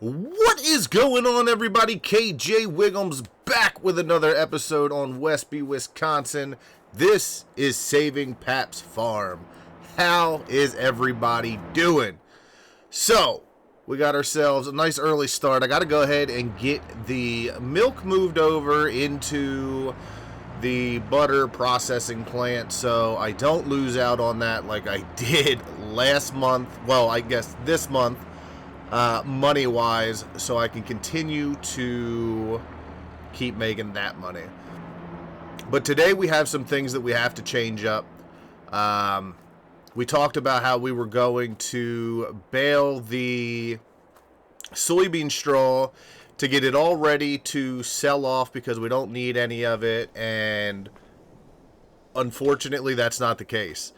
What is going on, everybody? KJ Wiggums back with another episode on Westby, Wisconsin. This is Saving Paps Farm. How is everybody doing? So, we got ourselves a nice early start. I got to go ahead and get the milk moved over into the butter processing plant so I don't lose out on that like I did last month. Well, I guess this month. Money wise, so I can continue to keep making that money. But today we have some things that we have to change up. We talked about how we were going to bale the soybean straw to get it all ready to sell off because we don't need any of it, and unfortunately that's not the case.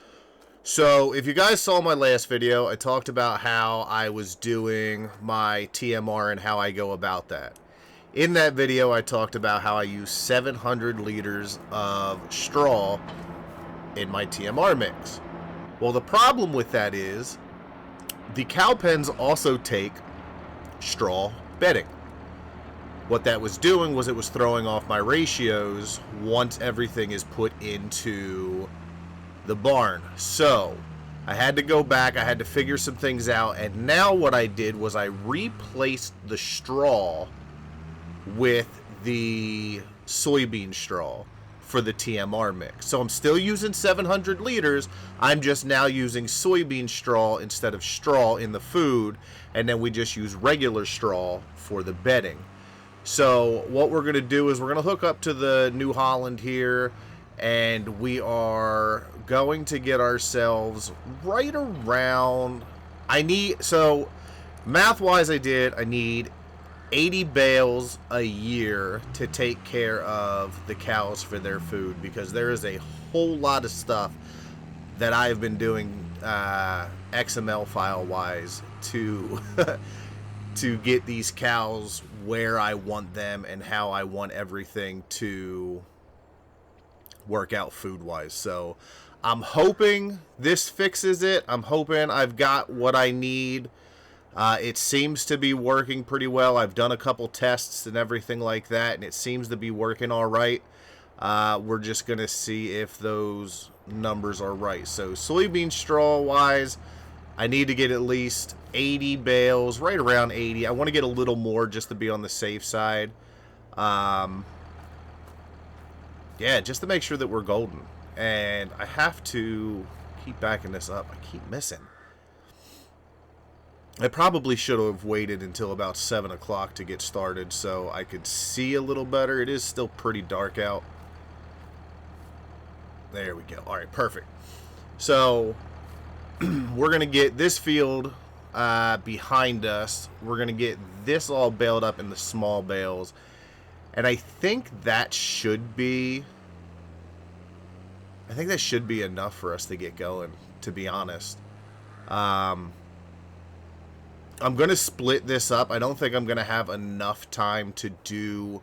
So, if you guys saw my last video, I talked about how I was doing my TMR and how I go about that. In that video, I talked about how I use 700 liters of straw in my TMR mix. Well, the problem with that is the cow pens also take straw bedding. What that was doing was it was throwing off my ratios once everything is put into the barn. So I had to go back, I had to figure some things out, and now what I did was I replaced the straw with the soybean straw for the TMR mix. So I'm still using 700 liters, I'm just now using soybean straw instead of straw in the food, and then we just use regular straw for the bedding. So what we're going to do is we're going to hook up to the New Holland here, and we are going to get ourselves right around, so math-wise I need 80 bales a year to take care of the cows for their food, because there is a whole lot of stuff that I've been doing XML file-wise to to get these cows where I want them and how I want everything to work out food-wise. So I'm hoping this fixes it. I'm hoping I've got what I need. It seems to be working pretty well. I've done a couple tests and everything like that, and it seems to be working all right. We're just going to see if those numbers are right. So soybean straw-wise, I need to get at least 80 bales, right around 80. I want to get a little more just to be on the safe side. Yeah, just to make sure that we're golden. And I have to keep backing this up. I keep missing. I probably should have waited until about 7 o'clock to get started so I could see a little better. It is still pretty dark out. There we go. All right, perfect. So we're going to get this field behind us. We're going to get this all baled up in the small bales. And I think that should be enough for us to get going, to be honest. I'm going to split this up. I don't think I'm going to have enough time to do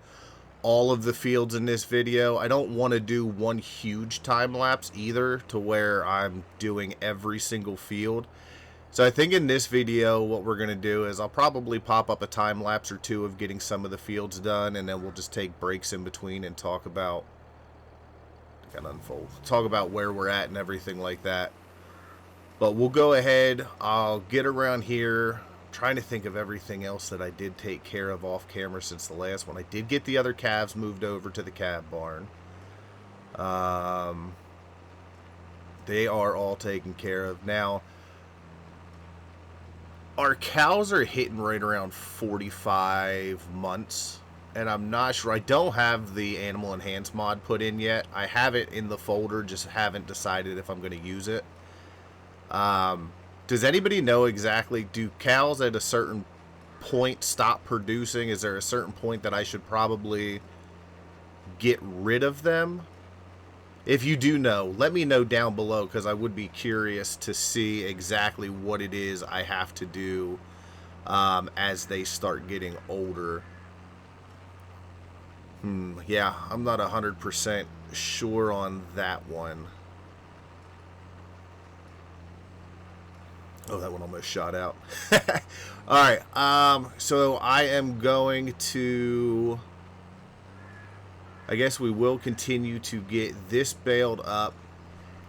all of the fields in this video. I don't want to do one huge time lapse either, to where I'm doing every single field. So I think in this video what we're going to do is I'll probably pop up a time lapse or two of getting some of the fields done, and then we'll just take breaks in between and talk about where we're at and everything like that. But we'll go ahead, I'll get around here. I'm trying to think of everything else that I did take care of off camera since the last one. I did get the other calves moved over to the calf barn. They are all taken care of. Now, our cows are hitting right around 45 months, and I'm not sure. I don't have the Animal Enhance mod put in yet. I have it in the folder, just haven't decided if I'm going to use it. Does anybody know exactly, do cows at a certain point stop producing? Is there a certain point that I should probably get rid of them? If you do know, let me know down below, because I would be curious to see exactly what it is I have to do as they start getting older. Yeah, I'm not 100% sure on that one. Oh, that one almost shot out. All right. So I am going to. I guess we will continue to get this baled up.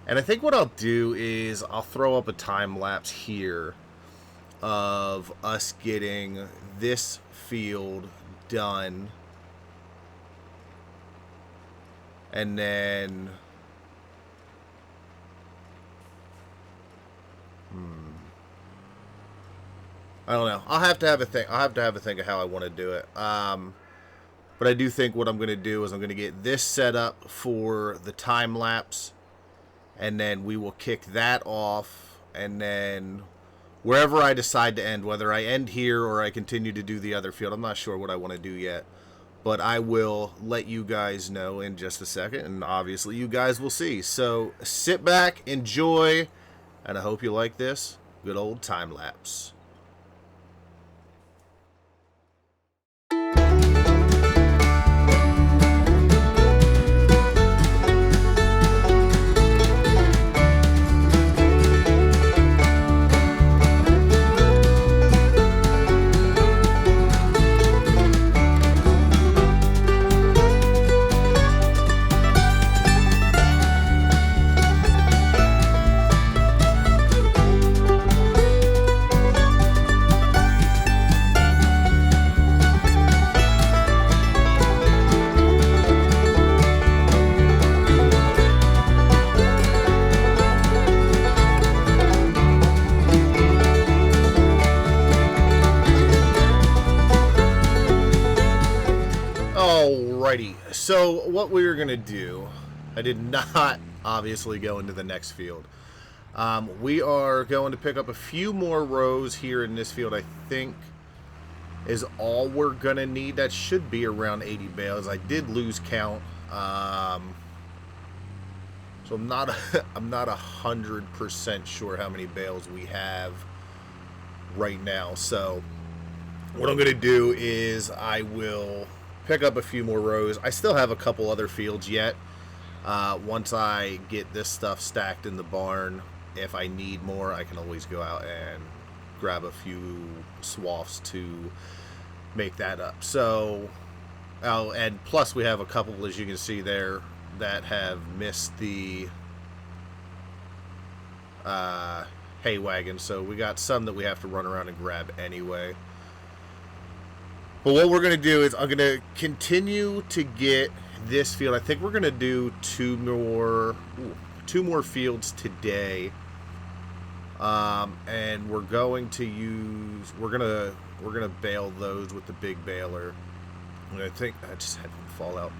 And I think what I'll do is I'll throw up a time lapse here of us getting this field done. And then I don't know. I'll have to have a think. I'll have to have a think of how I want to do it. But I do think what I'm going to do is I'm going to get this set up for the time lapse, and then we will kick that off, and then wherever I decide to end, whether I end here or I continue to do the other field, I'm not sure what I want to do yet. But I will let you guys know in just a second, and obviously you guys will see. So sit back, enjoy, and I hope you like this good old time lapse. Alrighty, so what we are going to do, I did not obviously go into the next field. We are going to pick up a few more rows here in this field, I think is all we're going to need. That should be around 80 bales. I did lose count, so I'm not 100% sure how many bales we have right now. So what I'm going to do is I will pick up a few more rows. I still have a couple other fields yet. Once I get this stuff stacked in the barn, if I need more, I can always go out and grab a few swaths to make that up. So, and plus we have a couple, as you can see there, that have missed the hay wagon. So we got some that we have to run around and grab anyway. But what we're going to do is I'm going to continue to get this field. I think we're going to do two more fields today. And we're going to use, we're going to bale those with the big baler. And I think I just had one fall out.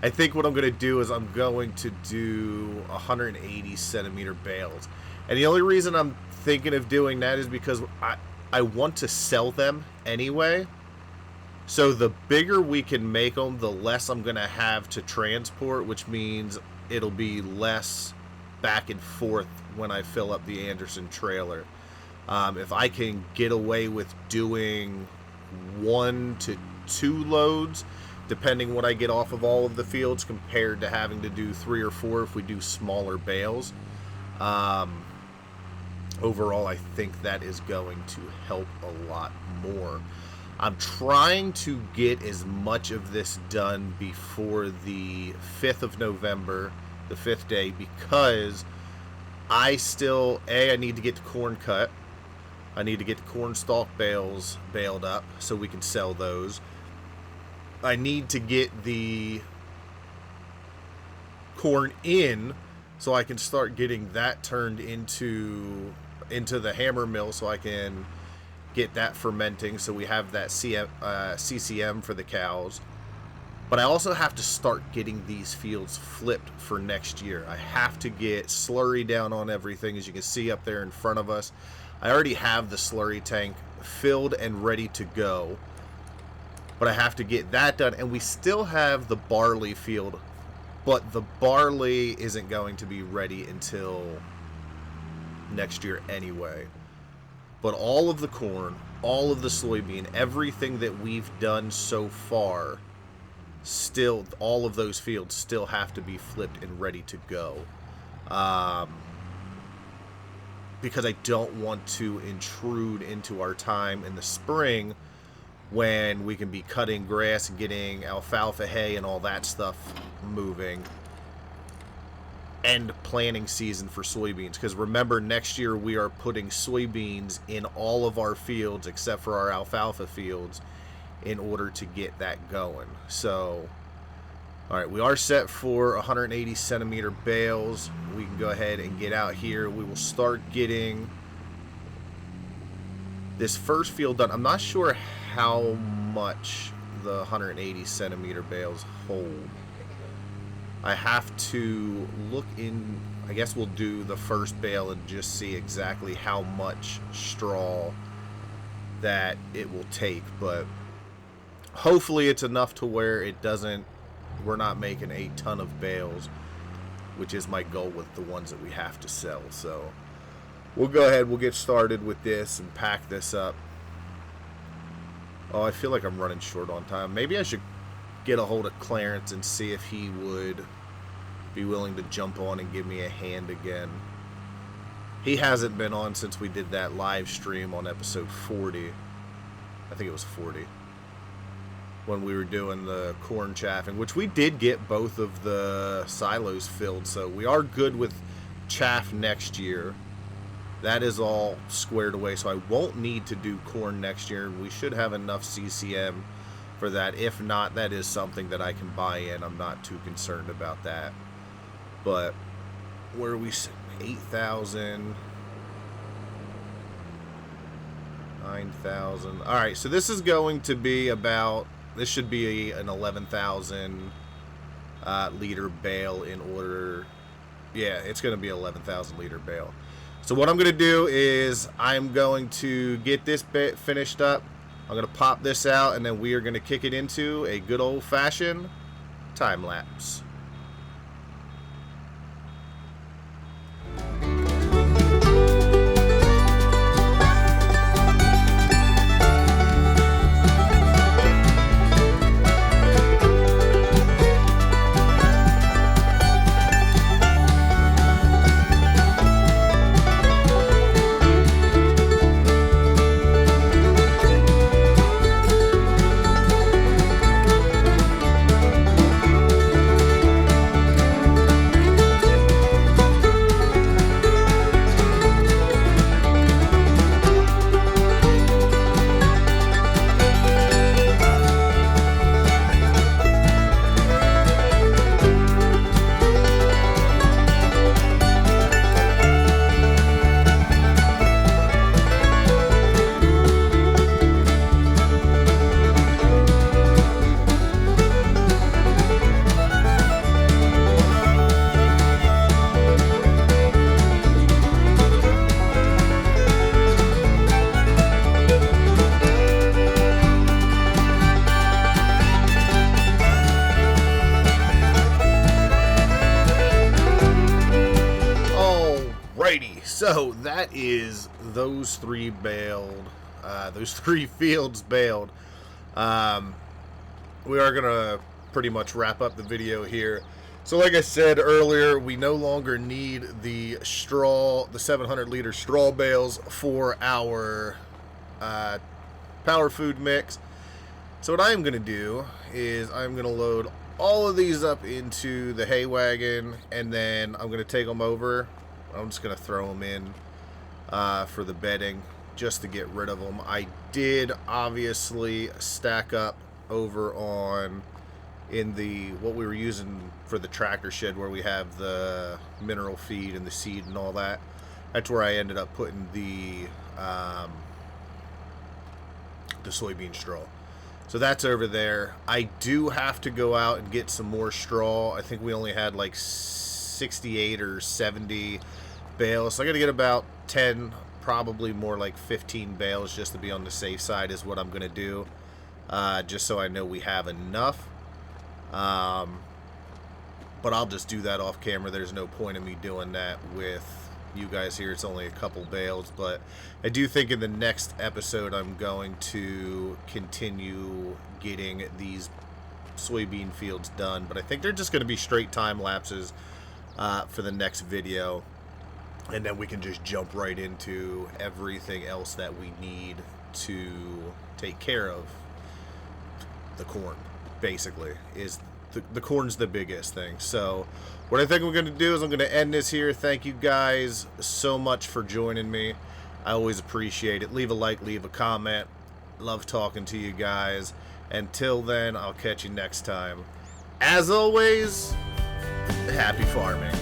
I think what I'm going to do is I'm going to do 180 centimeter bales. And the only reason I'm thinking of doing that is because I want to sell them anyway. So the bigger we can make them, the less I'm going to have to transport, which means it'll be less back and forth when I fill up the Anderson trailer. If I can get away with doing 1 to 2 loads, depending what I get off of all of the fields, compared to having to do 3 or 4 if we do smaller bales, overall I think that is going to help a lot more. I'm trying to get as much of this done before the 5th of November, the 5th day, because I need to get the corn cut. I need to get the corn stalk bales baled up so we can sell those. I need to get the corn in so I can start getting that turned into the hammer mill so I can get that fermenting, so we have that CCM for the cows. But I also have to start getting these fields flipped for next year. I have to get slurry down on everything, as you can see up there in front of us. I already have the slurry tank filled and ready to go, but I have to get that done. And we still have the barley field, but the barley isn't going to be ready until next year anyway. But all of the corn, all of the soybean, everything that we've done so far, still, all of those fields still have to be flipped and ready to go. because I don't want to intrude into our time in the spring when we can be cutting grass and getting alfalfa hay and all that stuff moving, and planting season for soybeans. Because remember, next year we are putting soybeans in all of our fields except for our alfalfa fields in order to get that going. So all right, we are set for 180 centimeter bales. We can go ahead and get out here. We will start getting this first field done. I'm not sure how much the 180 centimeter bales hold. I have to look in. I guess we'll do the first bale and just see exactly how much straw that it will take. But hopefully it's enough to where it doesn't, we're not making a ton of bales, which is my goal with the ones that we have to sell. So we'll go ahead, we'll get started with this and pack this up. Oh, I feel like I'm running short on time. Maybe I should get a hold of Clarence and see if he would be willing to jump on and give me a hand again. He hasn't been on since we did that live stream on episode 40. I think it was 40. When we were doing the corn chaffing, which we did get both of the silos filled. So we are good with chaff next year. That is all squared away. So I won't need to do corn next year. We should have enough CCM for that. If not, that is something that I can buy in. I'm not too concerned about that. But where are we? 8,000. 9,000. All right, so this is going to be about, this should be an 11,000 liter bale in order. Yeah, it's going to be 11,000 liter bale. So what I'm going to do is I'm going to get this bit finished up. I'm going to pop this out, and then we are going to kick it into a good old-fashioned time lapse. So that is those three baled, those three fields baled. We are gonna pretty much wrap up the video here. So like I said earlier, we no longer need the straw, the 700 liter straw bales for our power food mix. So what I'm gonna do is I'm gonna load all of these up into the hay wagon, and then I'm gonna take them over. I'm just going to throw them in for the bedding just to get rid of them. I did obviously stack up over on in the what we were using for the tractor shed where we have the mineral feed and the seed and all that. That's where I ended up putting the soybean straw. So that's over there. I do have to go out and get some more straw. I think we only had like 68 or 70 bales, so I got to get about 10, probably more like 15 bales just to be on the safe side is what I'm going to do, just so I know we have enough. But I'll just do that off camera. There's no point in me doing that with you guys here. It's only a couple bales, but I do think in the next episode I'm going to continue getting these soybean fields done, but I think they're just going to be straight time lapses for the next video. and then we can just jump right into everything else that we need to take care of. The corn, basically, is the corn's the biggest thing. So what I think I'm going to do is I'm going to end this here. Thank you guys so much for joining me. I always appreciate it. Leave a like, leave a comment. Love talking to you guys. Until then, I'll catch you next time. As always, happy farming.